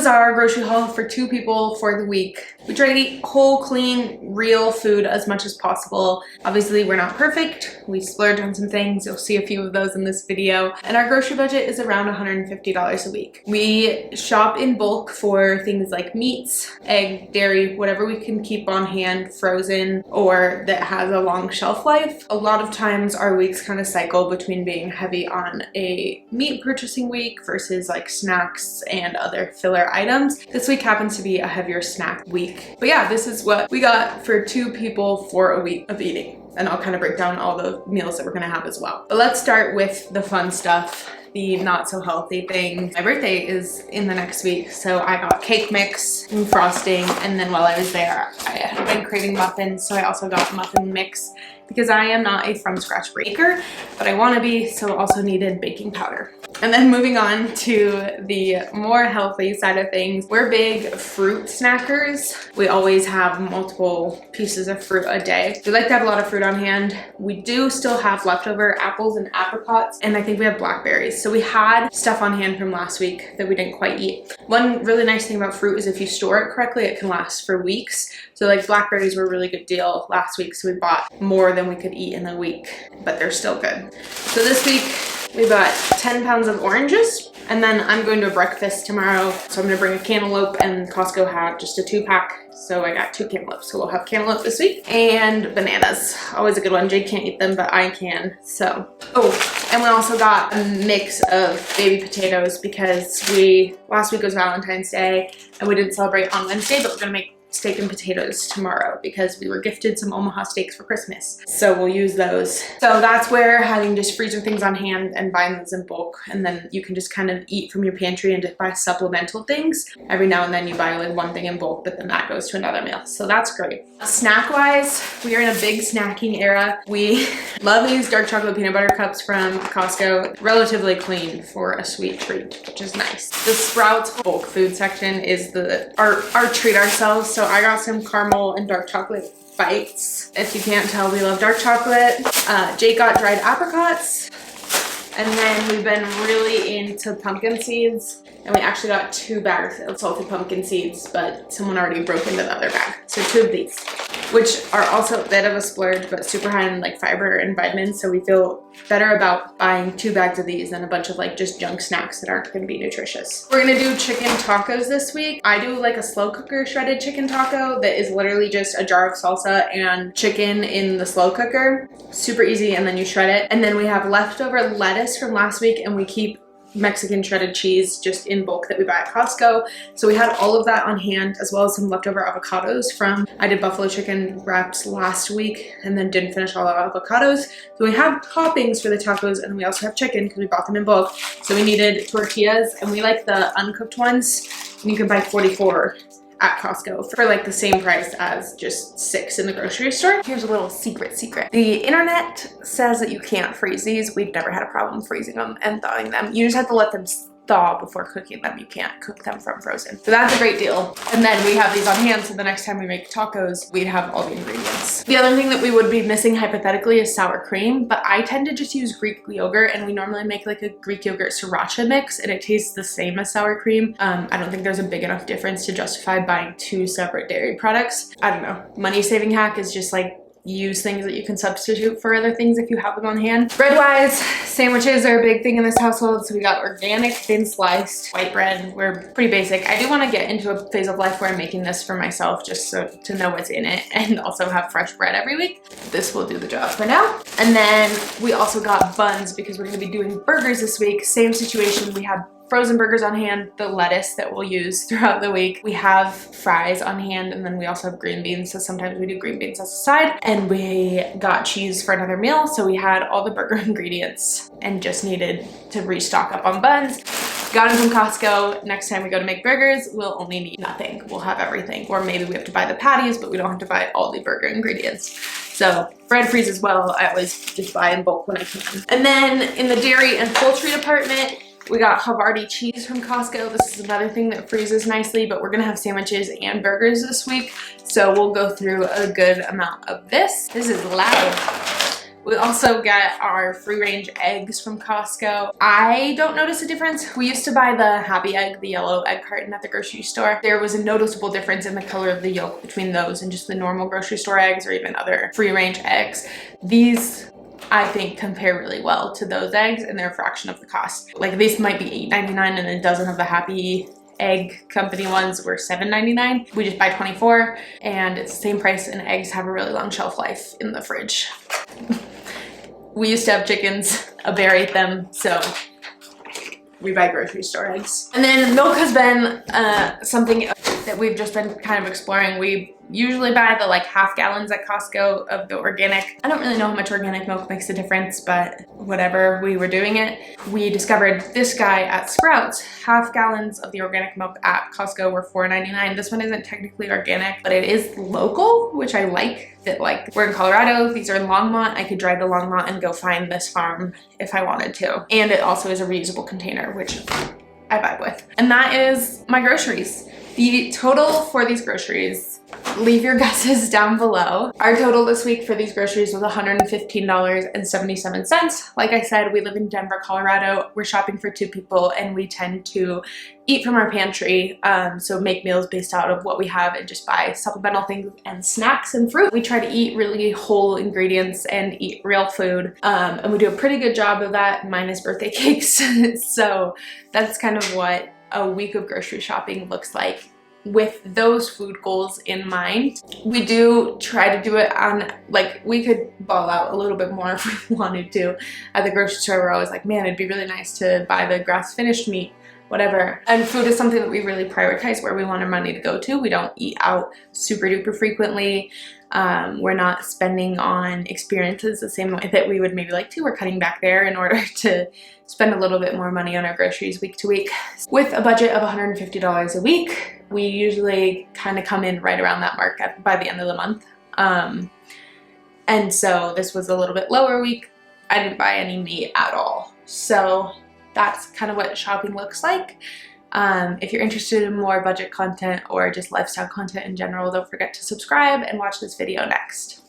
is our grocery haul for 2 people for the week. We try to eat whole, clean, real food as much as possible. Obviously, we're not perfect. We splurge on some things. You'll see a few of those in this video. And our grocery budget is around $150 a week. We shop in bulk for things like meats, egg, dairy, whatever we can keep on hand frozen or that has a long shelf life. A lot of times our weeks kind of cycle between being heavy on a meat purchasing week versus like snacks and other filler items. This week happens to be a heavier snack week. But yeah, this is what we got for 2 people for a week of eating. And I'll kind of break down all the meals that we're gonna have as well. But let's start with the fun stuff, the not so healthy thing. My birthday is in the next week, so I got cake mix and frosting, and then while I was there, I had been craving muffins, so I also got muffin mix because I am not a from scratch baker, but I want to be, so also needed baking powder. And then moving on to the more healthy side of things, we're big fruit snackers. We always have multiple pieces of fruit a day. We like to have a lot of fruit on hand. We do still have leftover apples and apricots, and I think we have blackberries. So we had stuff on hand from last week that we didn't quite eat. One really nice thing about fruit is if you store it correctly, it can last for weeks. So like blackberries were a really good deal last week, so we bought more than we could eat in a week, but they're still good. So this week, we bought 10 pounds of oranges, and then I'm going to a breakfast tomorrow. So I'm gonna bring a cantaloupe, and Costco had just a 2-pack. So I got 2 cantaloupes. So we'll have cantaloupe this week. And bananas, always a good one. Jake can't eat them, but I can, so. Oh, and we also got a mix of baby potatoes because last week was Valentine's Day, and we didn't celebrate on Wednesday, but we're gonna make steak and potatoes tomorrow because we were gifted some Omaha steaks for Christmas. So we'll use those. So that's where having just freezer things on hand and buying those in bulk, and then you can just kind of eat from your pantry and just buy supplemental things. Every now and then you buy like one thing in bulk, but then that goes to another meal. So that's great. Snack wise, we are in a big snacking era. We love these dark chocolate peanut butter cups from Costco. Relatively clean for a sweet treat, which is nice. The Sprouts bulk food section is our treat ourselves. So I got some caramel and dark chocolate bites. If you can't tell, we love dark chocolate. Jake got dried apricots. And then we've been really into pumpkin seeds. And we actually got 2 bags of salted pumpkin seeds, but someone already broke into the other bag. So 2 of these, which are also a bit of a splurge, but super high in like fiber and vitamins. So we feel better about buying 2 bags of these than a bunch of like just junk snacks that aren't gonna be nutritious. We're gonna do chicken tacos this week. I do like a slow cooker shredded chicken taco that is literally just a jar of salsa and chicken in the slow cooker. Super easy, and then you shred it. And then we have leftover lettuce from last week, and we keep Mexican shredded cheese just in bulk that we buy at Costco. So we had all of that on hand, as well as some leftover avocados from, I did buffalo chicken wraps last week and then didn't finish all our avocados. So we have toppings for the tacos, and we also have chicken because we bought them in bulk. So we needed tortillas, and we like the uncooked ones, and you can buy 44 at Costco for like the same price as just 6 in the grocery store. Here's a little secret. The internet says that you can't freeze these. We've never had a problem freezing them and thawing them. You just have to let them thaw before cooking them. You can't cook them from frozen. So that's a great deal. And then we have these on hand, so the next time we make tacos, we'd have all the ingredients. The other thing that we would be missing hypothetically is sour cream, but I tend to just use Greek yogurt, and we normally make like a Greek yogurt sriracha mix, and it tastes the same as sour cream. I don't think there's a big enough difference to justify buying 2 separate dairy products. I don't know. Money saving hack is just like use things that you can substitute for other things if you have them on hand. Bread wise, sandwiches are a big thing in this household. So we got organic thin sliced white bread. We're pretty basic. I do want to get into a phase of life where I'm making this for myself just so to know what's in it, and also have fresh bread every week. This will do the job for now. And then we also got buns because we're going to be doing burgers this week. Same situation. We have frozen burgers on hand, the lettuce that we'll use throughout the week. We have fries on hand, and then we also have green beans, so sometimes we do green beans as a side. And we got cheese for another meal, so we had all the burger ingredients and just needed to restock up on buns. Got them from Costco. Next time we go to make burgers, we'll only need nothing. We'll have everything. Or maybe we have to buy the patties, but we don't have to buy all the burger ingredients. So bread freeze as well. I always just buy in bulk when I can. And then in the dairy and poultry department, we got Havarti cheese from Costco. This is another thing that freezes nicely, but we're gonna have sandwiches and burgers this week. So we'll go through a good amount of this. This is loud. We also get our free-range eggs from Costco. I don't notice a difference. We used to buy the Happy Egg, the yellow egg carton at the grocery store. There was a noticeable difference in the color of the yolk between those and just the normal grocery store eggs or even other free-range eggs. These, I think, compare really well to those eggs, and they're a fraction of the cost. Like, these might be $8.99 and a dozen of the Happy Egg company ones were $7.99. We just buy 24 and it's the same price, and eggs have a really long shelf life in the fridge. We used to have chickens, a bear ate them, so we buy grocery store eggs. And then milk has been something that we've just been kind of exploring. We usually buy the like half gallons at Costco of the organic. I don't really know how much organic milk makes a difference, but whatever, we were doing it. We discovered this guy at Sprouts. Half gallons of the organic milk at Costco were $4.99. This one isn't technically organic, but it is local, which I like. That, like, we're in Colorado, these are in Longmont. I could drive to Longmont and go find this farm if I wanted to. And it also is a reusable container, which I vibe with. And that is my groceries. The total for these groceries, leave your guesses down below. Our total this week for these groceries was $115.77. Like I said, we live in Denver, Colorado. We're shopping for 2 people and we tend to eat from our pantry, so make meals based out of what we have and just buy supplemental things and snacks and fruit. We try to eat really whole ingredients and eat real food, and we do a pretty good job of that, minus birthday cakes. So that's kind of what a week of grocery shopping looks like with those food goals in mind. We do try to do it on, like, we could ball out a little bit more if we wanted to. At the grocery store, we're always like, man, it'd be really nice to buy the grass finished meat, whatever. And food is something that we really prioritize where we want our money to go to. We don't eat out super duper frequently. We're not spending on experiences the same way that we would maybe like to. We're cutting back there in order to spend a little bit more money on our groceries week to week. With a budget of $150 a week, we usually kind of come in right around that mark by the end of the month. And so this was a little bit lower week. I didn't buy any meat at all. So that's kind of what shopping looks like. If you're interested in more budget content or just lifestyle content in general, don't forget to subscribe and watch this video next.